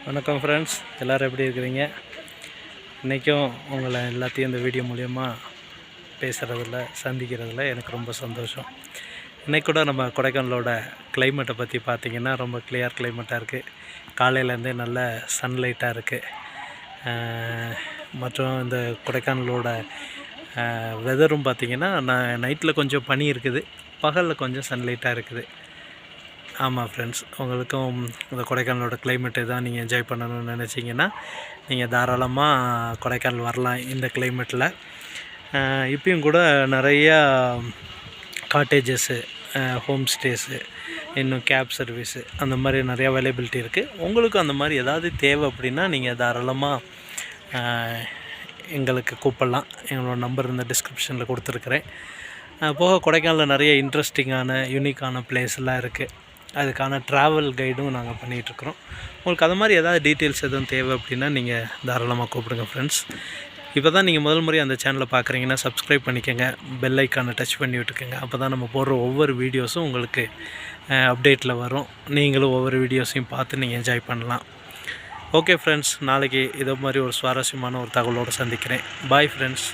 வணக்கம் ஃப்ரெண்ட்ஸ், எல்லோரும் எப்படி இருக்கிறீங்க? இன்றைக்கும் உங்களை எல்லாத்தையும் இந்த வீடியோ மூலயமா பேசுகிறதில்ல, சந்திக்கிறதில்ல எனக்கு ரொம்ப சந்தோஷம். இன்றைக்கி கூட நம்ம கொடைக்கானலோட கிளைமேட்டை பற்றி பார்த்திங்கன்னா ரொம்ப கிளியர் கிளைமேட்டாக இருக்குது. காலையிலேருந்தே நல்ல சன்லைட்டாக இருக்குது. மற்றும் இந்த கொடைக்கானலோட வெதரும் பார்த்திங்கன்னா நைட்டில் கொஞ்சம் பனி இருக்குது, பகலில் கொஞ்சம் சன்லைட்டாக இருக்குது. ஆமாம் ஃப்ரெண்ட்ஸ், உங்களுக்கும் இந்த கொடைக்கானலோட கிளைமேட்டு தான் நீங்கள் என்ஜாய் பண்ணணும்னு நினச்சிங்கன்னா நீங்கள் தாராளமாக கொடைக்கானல் வரலாம். இந்த கிளைமேட்டில் இப்பயும் கூட நிறையா காட்டேஜஸ்ஸு, ஹோம் ஸ்டேஸு, இன்னும் கேப் சர்வீஸு அந்த மாதிரி நிறையா அவைலபிலிட்டி இருக்குது. உங்களுக்கும் அந்த மாதிரி ஏதாவது தேவை அப்படின்னா நீங்கள் தாராளமாக எங்களுக்கு கூப்பிடலாம். எங்களோட நம்பர் இந்த டிஸ்கிரிப்ஷனில் கொடுத்துருக்குறேன். போக கொடைக்கானலில் நிறைய இன்ட்ரெஸ்டிங்கான யூனிக்கான பிளேஸ்லாம் இருக்குது. அதுக்கான ட்ராவல் கைடும் நாங்கள் பண்ணிகிட்ருக்குறோம். உங்களுக்கு அது மாதிரி ஏதாவது டீட்டெயில்ஸ் எதுவும் தேவை அப்படின்னா நீங்கள் தாராளமாக கூப்பிடுங்க ஃப்ரெண்ட்ஸ். இப்போ தான் நீங்கள் முதல் முறை அந்த சேனலை பார்க்குறீங்கன்னா சப்ஸ்கிரைப் பண்ணிக்கோங்க, பெல் ஐக்கானை டச் பண்ணி விட்டுக்கோங்க. அப்போ தான் நம்ம போடுற ஒவ்வொரு வீடியோஸும் உங்களுக்கு அப்டேட்டில் வரும். நீங்களும் ஒவ்வொரு வீடியோஸையும் பார்த்து நீங்கள் என்ஜாய் பண்ணலாம். ஓகே ஃப்ரெண்ட்ஸ், நாளைக்கு இதே மாதிரி ஒரு சுவாரஸ்யமான ஒரு தகவலோடு சந்திக்கிறேன். Bye friends.